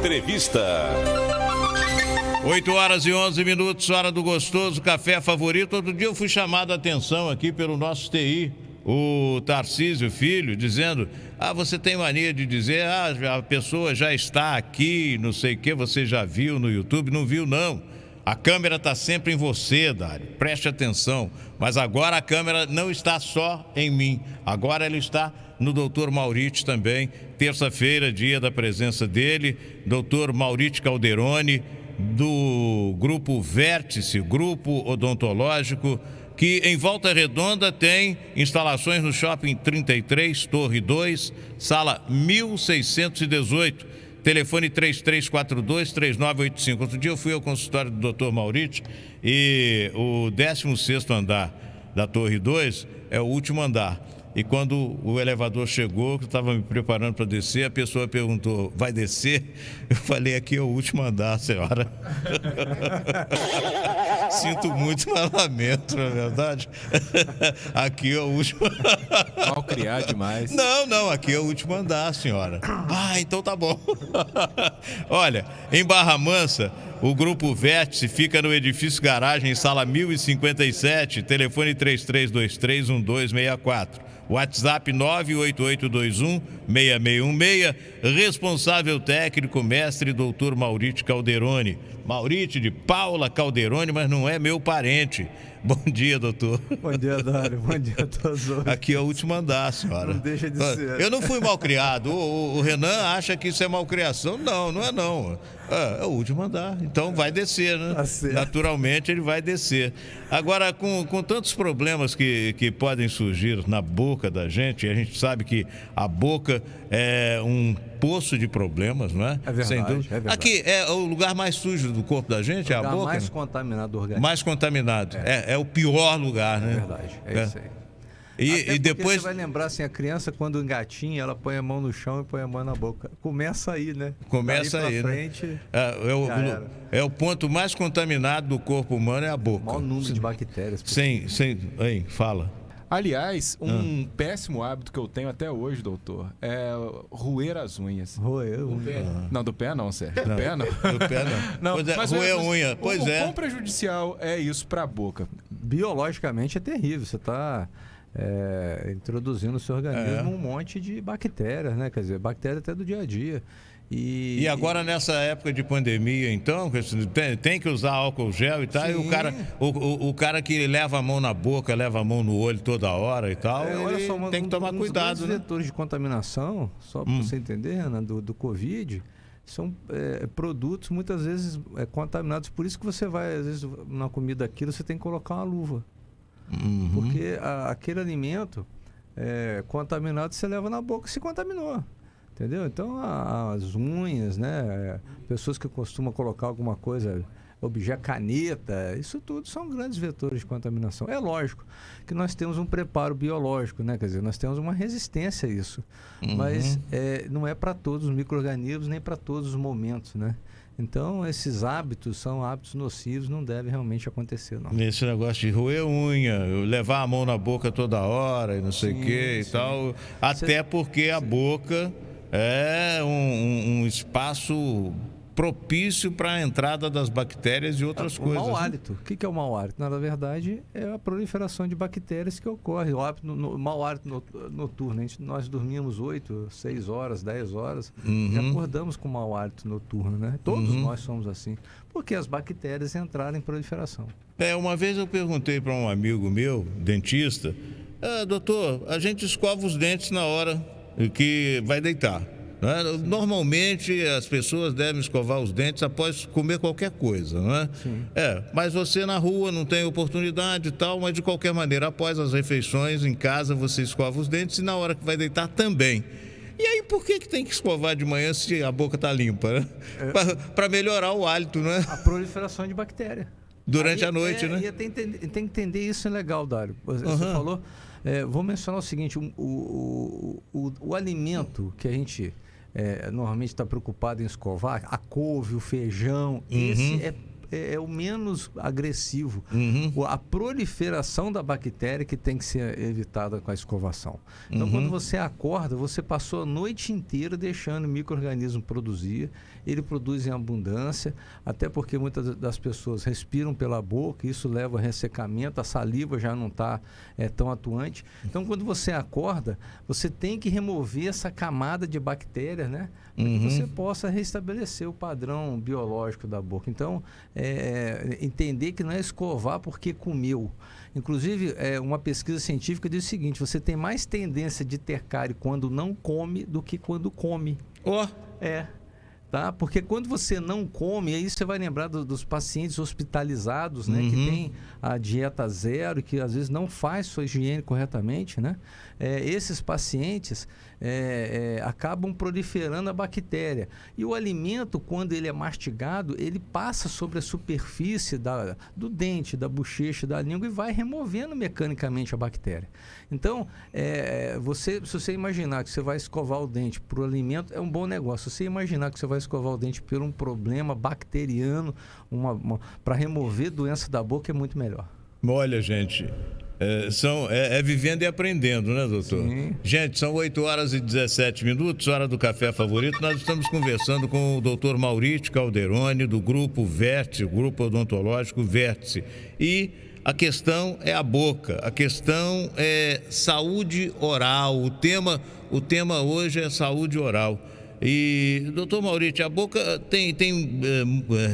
Entrevista. 8h11, hora do gostoso, café favorito. Outro dia eu fui chamado a atenção aqui pelo nosso TI, o Tarcísio Filho, dizendo: você tem mania de dizer, a pessoa já está aqui, não sei o que, você já viu no YouTube. Não viu, não. A câmera está sempre em você, Dário, preste atenção. Mas agora a câmera não está só em mim, agora ela está no doutor Mauriti também. Terça-feira, dia da presença dele, doutor Mauriti Calderoni, do Grupo Vértice, Grupo Odontológico, que em Volta Redonda tem instalações no Shopping 33, Torre 2, sala 1618. Telefone 3342-3985. Outro dia eu fui ao consultório do Dr. Mauriti e o 16º andar da Torre 2 é o último andar. E quando o elevador chegou, que eu estava me preparando para descer, a pessoa perguntou: vai descer? Eu falei: aqui é o último andar, senhora. Sinto muito, mas lamento, na verdade. Aqui é o último. Mal criar demais. Não, aqui é o último andar, senhora. Então tá bom. Olha, em Barra Mansa, o Grupo Vértice fica no edifício Garagem, sala 1057, telefone 3323-1264. WhatsApp 98821-6616, responsável técnico, mestre doutor Mauriti Calderoni. Mauriti de Paula Calderoni, mas não é meu parente. Bom dia, doutor. Bom dia, Dário. Bom dia a todos. Aqui é o último andar, senhora. Não deixa de ser. Eu não fui mal criado. O Renan acha que isso é malcriação. Não é não. É o último andar. Então vai descer, né? Tá certo. Naturalmente ele vai descer. Agora, com tantos problemas que podem surgir na boca da gente, a gente sabe que a boca é um poço de problemas, não é? É verdade. Sem dúvida. É verdade. Aqui é o lugar mais sujo do corpo da gente, é a boca? Mais contaminado do organismo. Mais contaminado. É o pior lugar, né? É verdade. É isso aí. E depois você vai lembrar assim, a criança quando engatinha, ela põe a mão no chão e põe a mão na boca. Começa aí, né? Começa daí aí, pra frente, né? É o ponto mais contaminado do corpo humano, é a boca. O maior número de bactérias. Hein, fala. Aliás, um péssimo hábito que eu tenho até hoje, doutor, é roer as unhas. Roer Não, do pé não, Sérgio. Do pé não. Do pé não. Pois é, mas roer a unha. Pois o é. quão prejudicial é isso para a boca? Biologicamente é terrível. Você está introduzindo no seu organismo um monte de bactérias, né? Quer dizer, bactérias até do dia a dia. E agora nessa época de pandemia, então, tem que usar álcool gel e tal, Sim. e o cara que leva a mão na boca, leva a mão no olho toda hora e tal, olha só, tem que tomar cuidado, dos né? vetores de contaminação, só para você entender, Renan, do Covid, são produtos muitas vezes contaminados. Por isso que você vai, às vezes, na comida aquilo, você tem que colocar uma luva. Porque aquele alimento contaminado você leva na boca e se contaminou. Entendeu? Então, as unhas, né? Pessoas que costumam colocar alguma coisa, objeto, caneta, isso tudo são grandes vetores de contaminação. É lógico que nós temos um preparo biológico, né? Quer dizer, nós temos uma resistência a isso. Mas não é para todos os micro-organismos, nem para todos os momentos, né? Então, esses hábitos são hábitos nocivos, não devem realmente acontecer, não. Esse negócio de roer unha, levar a mão na boca toda hora e não sei o que e tal. Até porque a boca é um espaço propício para a entrada das bactérias e outras coisas. O mau hálito. O que é o mau hálito? Na verdade, é a proliferação de bactérias que ocorre. O mau hálito noturno. Nós dormimos 8, 6 horas, 10 horas e acordamos com mau hálito noturno, né? Todos nós somos assim. Porque as bactérias entraram em proliferação. Uma vez eu perguntei para um amigo meu, dentista: doutor, a gente escova os dentes na hora que vai deitar. Normalmente as pessoas devem escovar os dentes após comer qualquer coisa, não é? Sim. Mas você na rua não tem oportunidade e tal, mas de qualquer maneira, após as refeições em casa você escova os dentes e na hora que vai deitar também. E aí por que tem que escovar de manhã se a boca está limpa, né? Para melhorar o hálito, né? A proliferação de bactéria. Durante a noite, né? E tem que entender isso, é legal, Dário. Você falou, vou mencionar o seguinte, o alimento que a gente normalmente está preocupado em escovar, a couve, o feijão, esse é o menos agressivo. A proliferação da bactéria que tem que ser evitada com a escovação. Então, quando você acorda, você passou a noite inteira deixando o micro-organismo produzir. Ele produz em abundância, até porque muitas das pessoas respiram pela boca, isso leva a ressecamento, a saliva já não está tão atuante. Então, quando você acorda, você tem que remover essa camada de bactérias, né? Para que você possa restabelecer o padrão biológico da boca. Então, entender que não é escovar porque comeu. Inclusive, uma pesquisa científica diz o seguinte: você tem mais tendência de ter cárie quando não come do que quando come. Tá? Porque quando você não come, aí você vai lembrar dos pacientes hospitalizados, né? Que tem a dieta zero e que às vezes não faz sua higiene corretamente, né? Esses pacientes acabam proliferando a bactéria. E o alimento, quando ele é mastigado, ele passa sobre a superfície do dente, da bochecha, da língua e vai removendo mecanicamente a bactéria. Então, se você imaginar que você vai escovar o dente por alimento, é um bom negócio. Se você imaginar que você vai escovar o dente por um problema bacteriano, para remover doença da boca, é muito melhor. Olha, gente, vivendo e aprendendo, né, doutor? Sim. Gente, são 8h17, hora do café favorito. Nós estamos conversando com o doutor Maurício Calderoni, do Grupo Vértice, Grupo Odontológico Vértice. E a questão é a boca, a questão é saúde oral. O tema hoje é saúde oral. E, doutor Maurício, a boca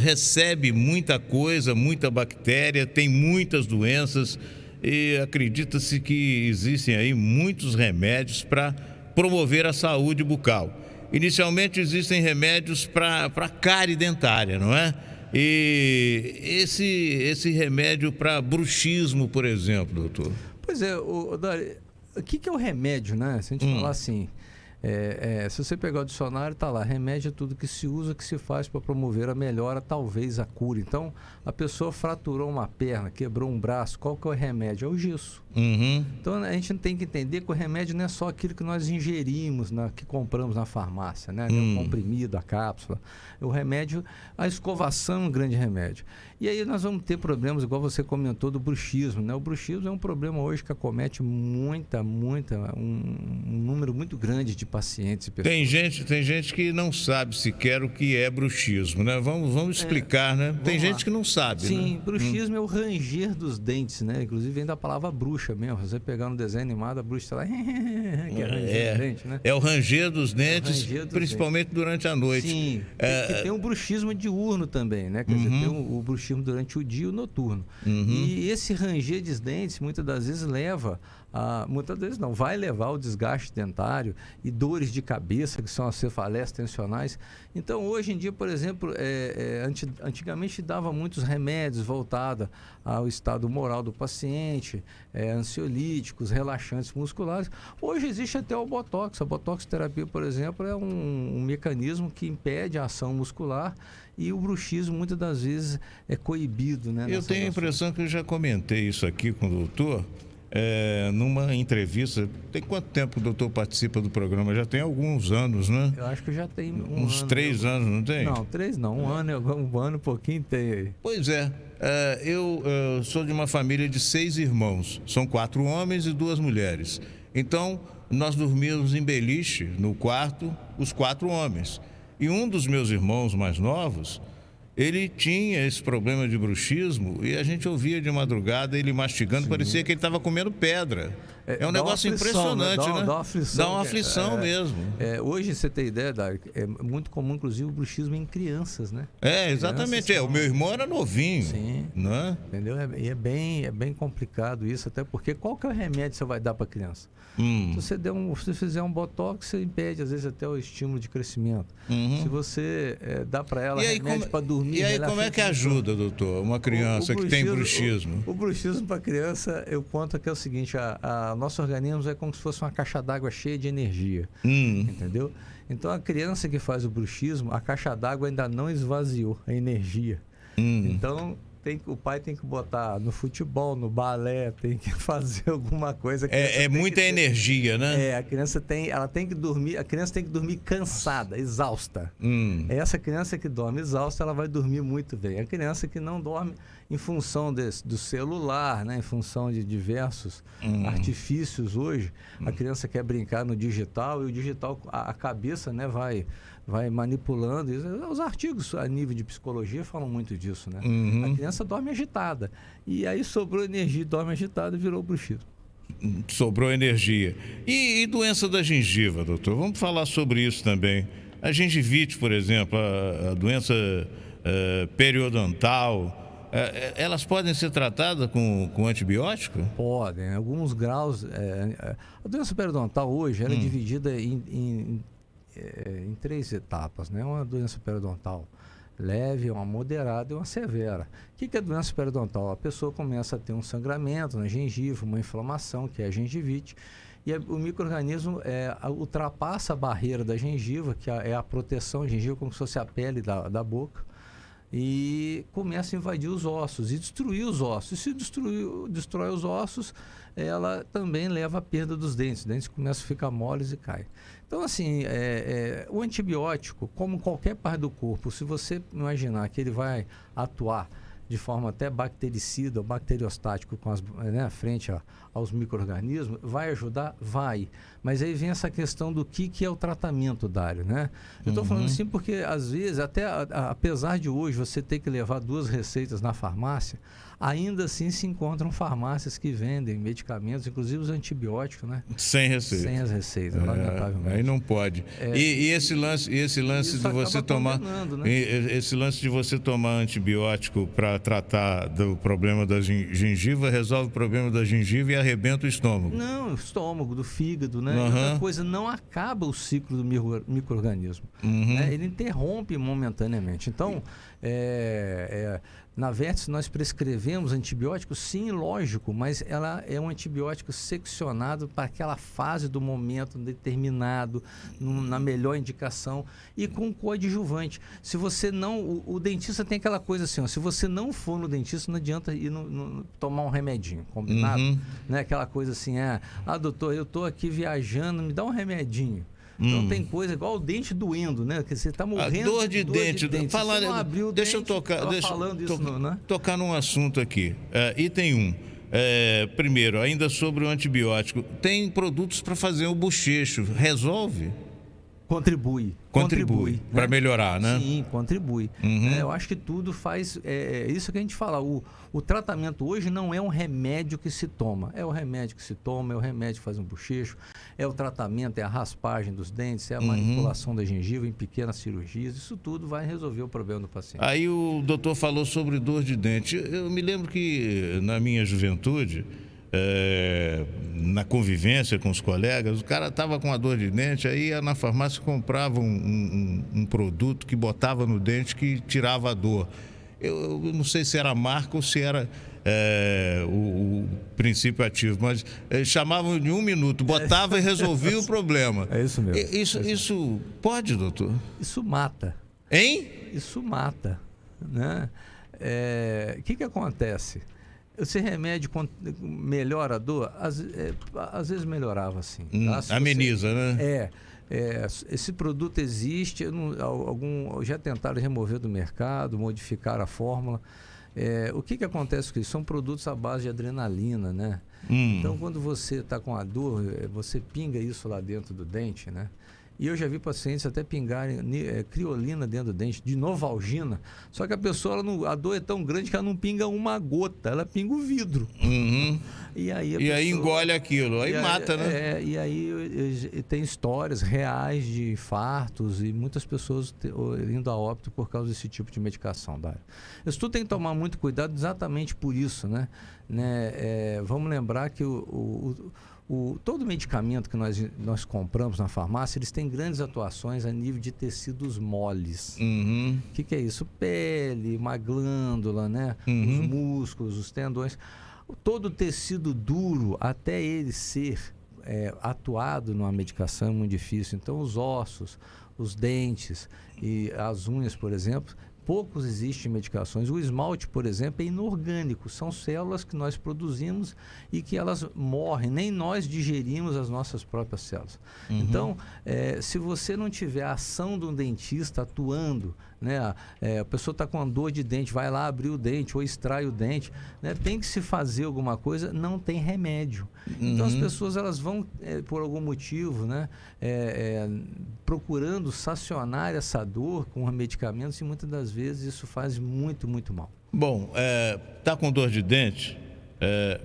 recebe muita coisa, muita bactéria, tem muitas doenças e acredita-se que existem aí muitos remédios para promover a saúde bucal. Inicialmente existem remédios para cárie dentária, não é? E esse remédio para bruxismo, por exemplo, doutor? Pois é, o que é o remédio, né? Se a gente falar assim... se você pegar o dicionário, está lá: remédio é tudo que se usa, que se faz para promover a melhora, talvez a cura. Então, a pessoa fraturou uma perna, quebrou um braço, qual que é o remédio? É o gesso. Então, a gente tem que entender que o remédio não é só aquilo que nós ingerimos, que compramos na farmácia, né? O comprimido, a cápsula. O remédio, a escovação é um grande remédio. E aí nós vamos ter problemas, igual você comentou, do bruxismo, né? O bruxismo é um problema hoje que acomete um número muito grande de pacientes e pessoas. Tem gente que não sabe sequer o que é bruxismo, né? Vamos explicar, né? Tem gente que não sabe, Sim, né? bruxismo é o ranger dos dentes, né? Inclusive vem da palavra bruxa mesmo. Se você pegar no desenho animado, a bruxa está lá, que é ranger dos dentes, né? É o ranger dos dentes, ranger dos principalmente dentes. Durante a noite. Sim, tem um bruxismo diurno também, né? Quer dizer, tem o bruxismo durante o dia e o noturno. E esse ranger dos dentes, muitas das vezes vai levar ao desgaste dentário e dores de cabeça, que são as cefaleias tensionais. Então, hoje em dia, por exemplo, antigamente dava muitos remédios voltados ao estado moral do paciente, ansiolíticos, relaxantes musculares. Hoje existe até o Botox. A Botox-terapia, por exemplo, é um mecanismo que impede a ação muscular, e o bruxismo muitas das vezes é coibido, né? Eu tenho a impressão que eu já comentei isso aqui com o doutor, numa entrevista. Tem quanto tempo o doutor participa do programa? Já tem alguns anos, né? Eu acho que já tem uns 3 anos, não tem? Não, 3 não. Um ano e pouquinho tem aí. Pois é. Eu sou de uma família de 6 irmãos. São 4 homens e 2 mulheres. Então, nós dormíamos em beliche, no quarto, os 4 homens. E um dos meus irmãos mais novos, ele tinha esse problema de bruxismo e a gente ouvia de madrugada ele mastigando. Sim. Parecia que ele estava comendo pedra. É um negócio impressionante, né? Dá uma aflição mesmo. Hoje, você tem ideia, Dário, é muito comum, inclusive, o bruxismo em crianças, né? Exatamente. O meu irmão era novinho. Sim. Né? Entendeu? E é bem complicado isso, até porque qual que é o remédio que você vai dar para a criança? Se você fizer um botox, você impede, às vezes, até o estímulo de crescimento. Se você dá para ela remédio para dormir... E aí, como é que ajuda, doutor, uma criança que tem bruxismo? O bruxismo para criança, eu conto que é o seguinte: nosso organismo é como se fosse uma caixa d'água cheia de energia. Entendeu? Então, a criança que faz o bruxismo, a caixa d'água ainda não esvaziou a energia. Então, o pai tem que botar no futebol, no balé, tem que fazer alguma coisa. É muita energia, né? A criança tem que dormir cansada, exausta. Essa criança que dorme exausta, ela vai dormir muito bem. A criança que não dorme em função do celular, né? Em função de diversos artifícios hoje, a criança quer brincar no digital, e o digital, a cabeça, né, vai manipulando. Os artigos a nível de psicologia falam muito disso, né? A criança dorme agitada. E aí sobrou energia, dorme agitada e virou bruxismo. Sobrou energia. E doença da gengiva, doutor? Vamos falar sobre isso também. A gengivite, por exemplo, a doença periodontal, elas podem ser tratadas com antibiótico? Podem, em alguns graus. A doença periodontal hoje ela é dividida em 3 etapas, né? Uma doença periodontal leve, uma moderada e uma severa. O que é a doença periodontal? A pessoa começa a ter um sangramento na gengiva, uma inflamação, que é a gengivite, e o micro-organismo ultrapassa a barreira da gengiva, que é a proteção da gengiva, como se fosse a pele da boca, e começa a invadir os ossos e destruir os ossos. E se destrói os ossos, ela também leva à perda dos dentes. Os dentes começam a ficar moles e caem. Então, assim, o antibiótico, como qualquer parte do corpo, se você imaginar que ele vai atuar de forma até bactericida ou bacteriostático frente aos micro-organismos, vai ajudar? Vai. Mas aí vem essa questão do que é o tratamento, Dário, né? Eu estou falando assim porque, às vezes, até apesar de hoje você ter que levar 2 receitas na farmácia, ainda assim se encontram farmácias que vendem medicamentos, inclusive os antibióticos, né? Sem receita. Sem as receitas, lamentavelmente. Aí não pode. E esse lance de você tomar, né? Esse lance de você tomar antibiótico para tratar do problema da gengiva, resolve o problema da gengiva e arrebenta o estômago. Não, o estômago, do fígado, né? Outra coisa, não acaba o ciclo do micro-organismo. Né? Ele interrompe momentaneamente. Então, na Vértice nós prescrevemos antibióticos, sim, lógico, mas ela é um antibiótico seccionado para aquela fase do momento determinado, na melhor indicação e com coadjuvante. Se você não... O dentista tem aquela coisa assim, ó, se você não for no dentista, não adianta ir tomar um remedinho, combinado? Né? Aquela coisa assim, doutor, eu estou aqui viajando, me dá um remedinho. Então tem coisa igual o dente doendo, né? Que você está morrendo. A dor de dente. Falar, não abriu o deixa dente, eu tocar, né? tocar num assunto aqui. Item 1. Primeiro, ainda sobre o antibiótico. Tem produtos para fazer o bochecho. Resolve? Contribui para melhorar, né? Sim, contribui. Eu acho que tudo faz... isso que a gente fala. O tratamento hoje não é um remédio que se toma. É o remédio que se toma, é o remédio que faz um bochecho, é o tratamento, é a raspagem dos dentes, é a manipulação da gengiva em pequenas cirurgias. Isso tudo vai resolver o problema do paciente. Aí o doutor falou sobre dor de dente. Eu me lembro que na minha juventude... na convivência com os colegas, o cara estava com a dor de dente, aí ia na farmácia e comprava um produto que botava no dente que tirava a dor. Eu não sei se era a marca ou se era o princípio ativo, mas chamavam de 1 minuto, botava e resolvia o problema. É isso mesmo. Isso pode, doutor? Isso mata. Hein? Isso mata, né? O que acontece? Esse remédio melhora a dor? Às vezes melhorava, sim. Tá? Ameniza, né? Esse produto existe, já tentaram remover do mercado, modificar a fórmula. O que acontece com isso? São produtos à base de adrenalina, né? Então, quando você está com a dor, você pinga isso lá dentro do dente, né? E eu já vi pacientes até pingarem criolina dentro do dente, de Novalgina. Só que a pessoa, a dor é tão grande que ela não pinga uma gota, ela pinga o vidro. E aí engole aquilo, aí mata, né? E aí tem histórias reais de infartos e muitas pessoas indo a óbito por causa desse tipo de medicação, Dário. Isso tudo tem que tomar muito cuidado exatamente por isso, né? Vamos lembrar que todo medicamento que nós compramos na farmácia, eles têm grandes atuações a nível de tecidos moles. O que é isso? Pele, uma glândula, né? Os músculos, os tendões. Todo tecido duro, até ele ser atuado numa medicação, é muito difícil. Então, os ossos, os dentes e as unhas, por exemplo, poucos existem medicações. O esmalte, por exemplo, é inorgânico. São células que nós produzimos e que elas morrem. Nem nós digerimos as nossas próprias células. Então, se você não tiver a ação de um dentista atuando, né, a pessoa está com uma dor de dente, vai lá abrir o dente ou extrai o dente, né, tem que se fazer alguma coisa, não tem remédio. Então as pessoas elas vão, por algum motivo, né, procurando sacionar essa dor com medicamentos, e muitas das vezes isso faz muito, muito mal. Bom, tá com dor de dente,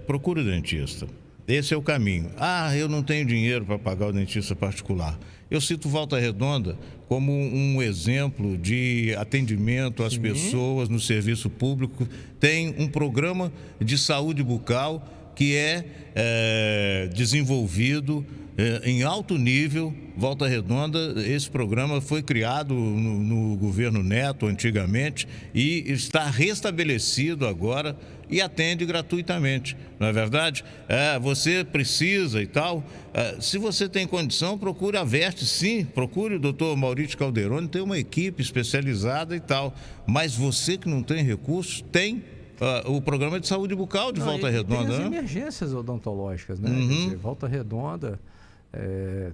procure o dentista. Esse é o caminho. Eu não tenho dinheiro para pagar o dentista particular. Eu cito Volta Redonda como um exemplo de atendimento às pessoas no serviço público. Tem um programa de saúde bucal que é desenvolvido em alto nível. Volta Redonda, esse programa foi criado no governo Neto antigamente e está restabelecido agora e atende gratuitamente, não é verdade? Você precisa e tal. Se você tem condição, procure a Veste, sim, procure o Dr. Maurício Calderoni, tem uma equipe especializada e tal. Mas você que não tem recursos, tem o programa de saúde bucal de Volta Redonda. Tem as emergências odontológicas, né? Quer dizer, Volta Redonda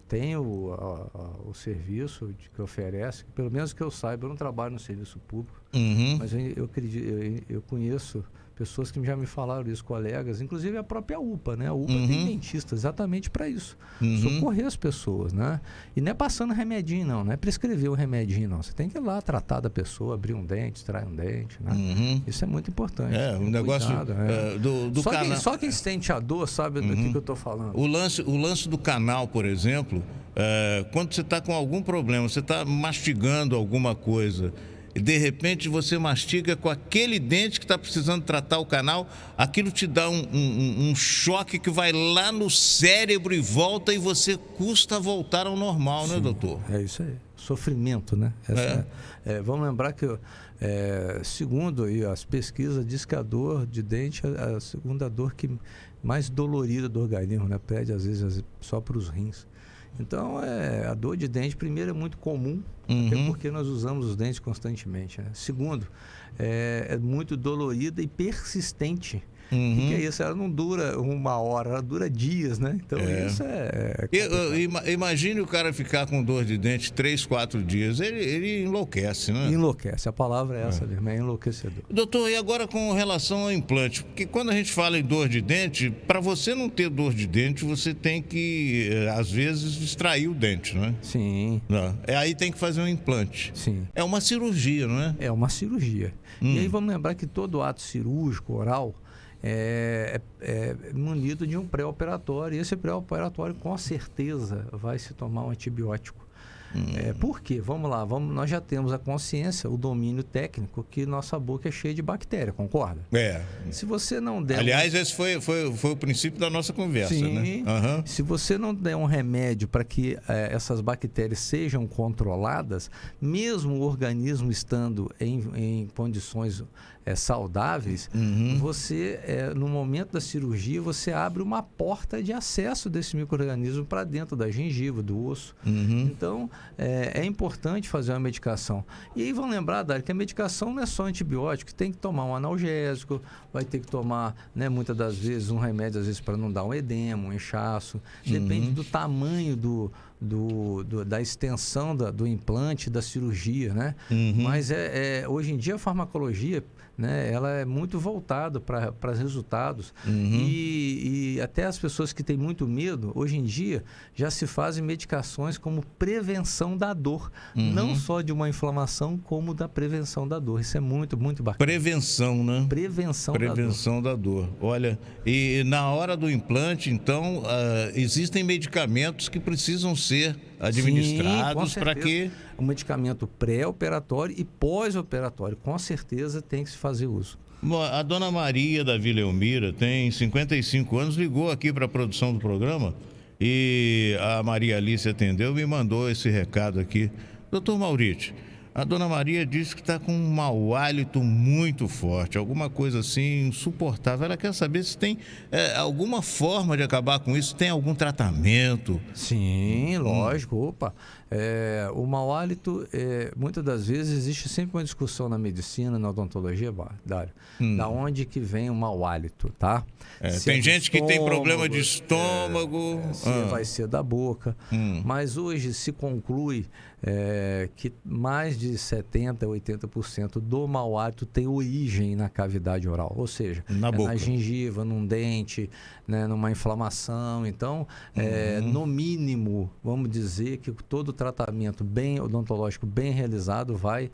tem o serviço que oferece, pelo menos que eu saiba, eu não trabalho no serviço público, mas eu acredito, eu conheço pessoas que já me falaram isso, colegas, inclusive a própria UPA, né? A UPA tem dentista exatamente para isso, socorrer as pessoas, né? E não é passando remedinho, não é prescrever um remedinho, não. Você tem que ir lá tratar da pessoa, abrir um dente, extrair um dente, né? Isso é muito importante. Um negócio do canal. Só quem sente a dor sabe do que eu estou falando. O lance do canal, por exemplo, quando você está com algum problema, você está mastigando alguma coisa, e de repente você mastiga com aquele dente que está precisando tratar o canal, aquilo te dá um choque que vai lá no cérebro e volta, e você custa voltar ao normal, né, doutor? É isso aí. Sofrimento, né? Vamos lembrar que, segundo aí, as pesquisas, diz que a dor de dente é a segunda dor mais dolorida do organismo, né? Pede, às vezes, só para os rins. Então, a dor de dente, primeiro, é muito comum, até porque nós usamos os dentes constantemente, né? Segundo, é muito dolorida e persistente. O que é isso? Ela não dura uma hora, ela dura dias, né? Então, isso é imagine o cara ficar com dor de dente 3, 4 dias. Ele enlouquece, né? Enlouquece. A palavra é essa mesmo, é enlouquecedor. Doutor, e agora com relação ao implante? Porque quando a gente fala em dor de dente, para você não ter dor de dente, você tem que, às vezes, extrair o dente, não é? Sim. Aí tem que fazer um implante. Sim. É uma cirurgia, não é? É uma cirurgia. E aí vamos lembrar que todo ato cirúrgico, oral, é munido de um pré-operatório, e esse pré-operatório com certeza vai se tomar um antibiótico. Por quê? Vamos lá, nós já temos a consciência, o domínio técnico, que nossa boca é cheia de bactéria, concorda? Se você não der... Aliás, esse foi o princípio da nossa conversa, Sim. né? Se você não der um remédio para que essas bactérias sejam controladas, mesmo o organismo estando em condições saudáveis, você, no momento da cirurgia, você abre uma porta de acesso desse micro-organismo para dentro da gengiva, do osso. Então, é importante fazer uma medicação. E aí vão lembrar, Dário, que a medicação não é só antibiótico, tem que tomar um analgésico, vai ter que tomar, né, muitas das vezes, um remédio, às vezes, para não dar um edema, um inchaço. Depende do tamanho da extensão do implante, da cirurgia, né? Mas hoje em dia a farmacologia, né, ela é muito voltada para resultados. E até as pessoas que têm muito medo, hoje em dia, já se fazem medicações como prevenção da dor. Não só de uma inflamação, como da prevenção da dor. Isso é muito, muito bacana. Prevenção, né? Prevenção da dor. Olha, e na hora do implante, então, existem medicamentos que precisam ser administrados para que... Um medicamento pré-operatório e pós-operatório, com certeza tem que se fazer uso. Bom, a dona Maria da Vila Elmira tem 55 anos, ligou aqui para a produção do programa e a Maria Alice atendeu e me mandou esse recado aqui. Doutor Maurício, A dona Maria disse que está com um mau hálito muito forte, alguma coisa assim insuportável. Ela quer saber se tem alguma forma de acabar com isso, tem algum tratamento. Sim, lógico. Opa, o mau hálito, muitas das vezes, existe sempre uma discussão na medicina, na odontologia, Dário, da onde que vem o mau hálito, tá? Tem gente que tem problema de estômago. Se vai ser da boca. Mas hoje se conclui que mais de 70% a 80% do mau hálito tem origem na cavidade oral, ou seja, na boca, na gengiva, num dente, né, numa inflamação. Então, no mínimo, vamos dizer que todo tratamento odontológico bem realizado vai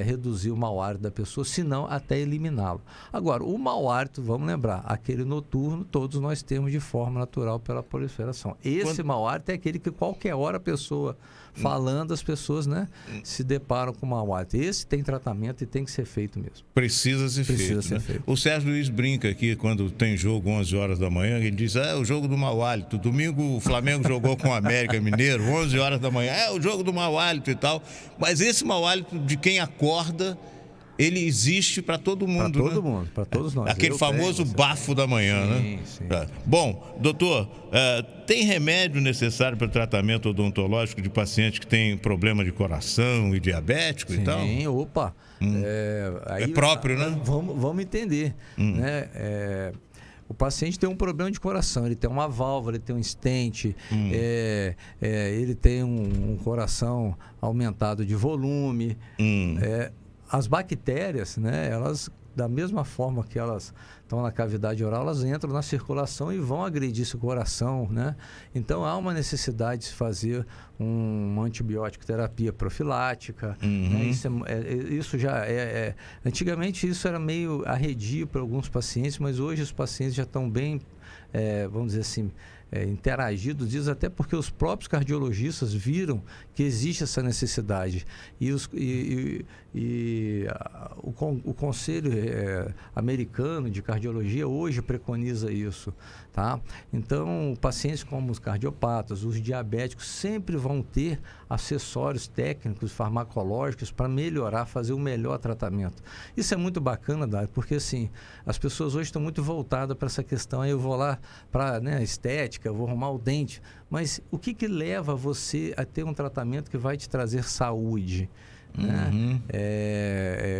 reduzir o mau hálito da pessoa, se não até eliminá-lo. Agora, o mau hálito, vamos lembrar, aquele noturno, todos nós temos de forma natural pela proliferação. Esse mau hálito é aquele que qualquer hora a pessoa falando, as pessoas, né, se deparam com mau hálito. Esse tem tratamento e tem que ser feito mesmo. Precisa ser feito. O Sérgio Luiz brinca aqui, quando tem jogo 11 horas da manhã, ele diz, o jogo do mau hálito. Domingo o Flamengo jogou com o América Mineiro, 11 horas da manhã, o jogo do mau hálito e tal. Mas esse mau hálito de quem acorda, ele existe para todo mundo, para todo mundo, para todos nós. Aquele famoso bafo da manhã, né? Sim. Bom, doutor, tem remédio necessário para o tratamento odontológico de pacientes que têm problema de coração e diabético e tal? Sim, opa. É próprio, né? Vamos entender, né? O paciente tem um problema de coração, ele tem uma válvula, ele tem um stent, ele tem um coração aumentado de volume. As bactérias, né, elas, da mesma forma que elas estão na cavidade oral, elas entram na circulação e vão agredir esse coração, né? Então, há uma necessidade de se fazer uma antibiótico terapia profilática. Né? Isso já antigamente isso era meio arredio para alguns pacientes, mas hoje os pacientes já estão bem, vamos dizer assim, interagidos disso, até porque os próprios cardiologistas viram que existe essa necessidade. O Conselho Americano de Cardiologia hoje preconiza isso. Tá? Então, pacientes como os cardiopatas, os diabéticos, sempre vão ter acessórios técnicos, farmacológicos para melhorar, fazer um melhor tratamento. Isso é muito bacana, Dário, porque assim, as pessoas hoje estão muito voltadas para essa questão. Aí eu vou lá para estética, eu vou arrumar o dente. Mas o que leva você a ter um tratamento que vai te trazer saúde? Né?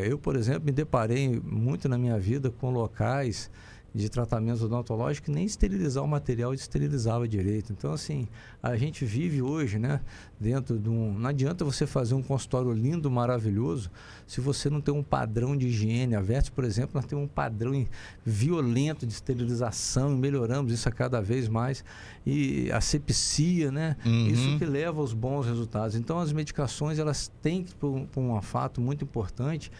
Eu, por exemplo, me deparei muito na minha vida com locais de tratamentos odontológicos que nem esterilizar o material esterilizava direito. Então, assim, a gente vive hoje, né, dentro de um... Não adianta você fazer um consultório lindo, maravilhoso, se você não tem um padrão de higiene. A Vertis, por exemplo, nós temos um padrão violento de esterilização e melhoramos isso a cada vez mais. E a asepsia, né? Isso que leva aos bons resultados. Então, as medicações, elas têm que, por um fato muito importante,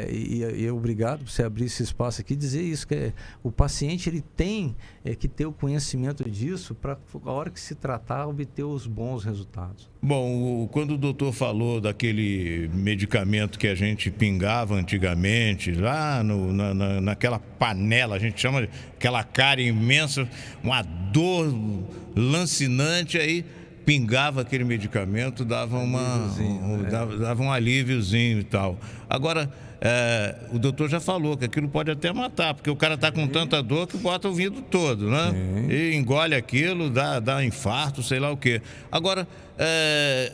e obrigado por você abrir esse espaço aqui, dizer isso, que o paciente ele tem que ter o conhecimento disso para, a hora que se tratar, obter os bons resultados. Bom, quando o doutor falou daquele medicamento que a gente pingava antigamente, lá naquela panela, a gente chama de aquela cara imensa, uma dor lancinante, aí pingava aquele medicamento, dava um alíviozinho e tal. Agora, o doutor já falou que aquilo pode até matar, porque o cara está com tanta dor que bota o vidro todo, né? E engole aquilo, dá infarto, sei lá o quê. Agora,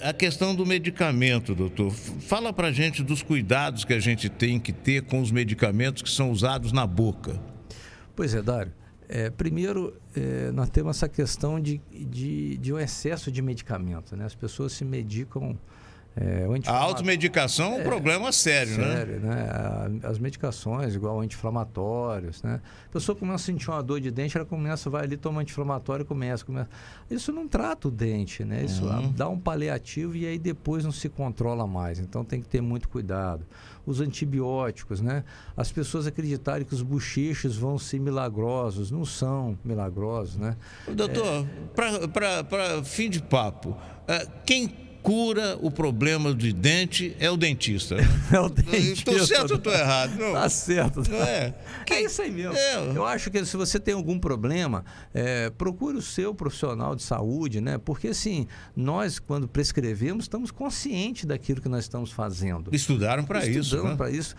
a questão do medicamento, doutor, fala pra gente dos cuidados que a gente tem que ter com os medicamentos que são usados na boca. Pois é, Dário. Primeiro, nós temos essa questão de um excesso de medicamento, né? As pessoas se medicam... A automedicação é um problema sério, né? As medicações, igual anti-inflamatórios, né? A pessoa começa a sentir uma dor de dente, ela vai ali, toma anti-inflamatório e começa. Isso não trata o dente, né? Isso dá um paliativo e aí depois não se controla mais. Então tem que ter muito cuidado. Os antibióticos, né? As pessoas acreditarem que os bochechos vão ser milagrosos. Não são milagrosos, né? Doutor, para fim de papo, quem cura o problema de dente é o dentista. Né? É o dentista. Estou certo ou estou errado? Não. Tá certo. Não é? É isso aí mesmo. Eu acho que se você tem algum problema, procure o seu profissional de saúde, né? Porque assim, nós, quando prescrevemos, estamos conscientes daquilo que nós estamos fazendo. Estudaram para isso. Né? Para isso.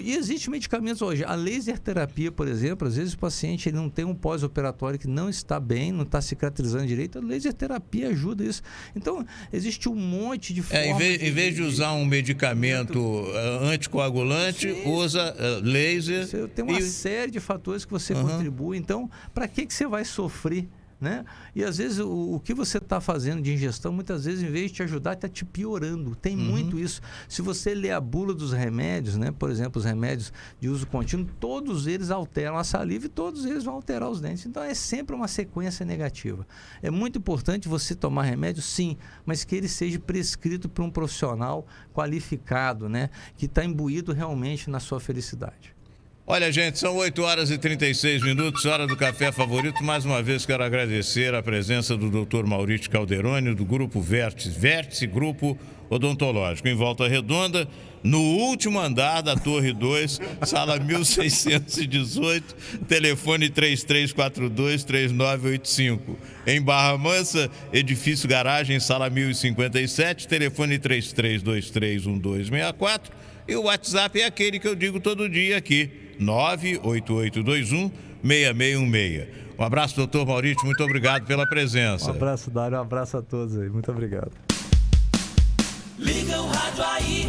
E existem medicamentos hoje. A laser terapia, por exemplo, às vezes o paciente ele não tem um pós-operatório que não está bem, não está cicatrizando direito. A laser terapia ajuda isso. Então, existe um monte de formas. Em vez de usar um medicamento anticoagulante, usa laser. Você tem uma série de fatores que você contribui. Então, para que você vai sofrer? Né? E às vezes o que você está fazendo de ingestão, muitas vezes, em vez de te ajudar, está te piorando. Tem muito isso. Se você ler a bula dos remédios, né? Por exemplo, os remédios de uso contínuo, todos eles alteram a saliva e todos eles vão alterar os dentes. Então é sempre uma sequência negativa. É muito importante você tomar remédio, sim, mas que ele seja prescrito por um profissional qualificado, né? Que está imbuído realmente na sua felicidade. Olha, gente, são 8h36, hora do café favorito. Mais uma vez quero agradecer a presença do Dr. Maurício Calderoni, do Grupo Vértice Grupo Odontológico, em Volta Redonda, no último andar da Torre 2, sala 1618, telefone 3342-3985. Em Barra Mansa, edifício garagem, sala 1057, telefone 33231264. E o WhatsApp é aquele que eu digo todo dia aqui, 98821-6616. Um abraço, doutor Maurício, muito obrigado pela presença. Um abraço, Dário, um abraço a todos aí, muito obrigado. Liga o rádio aí.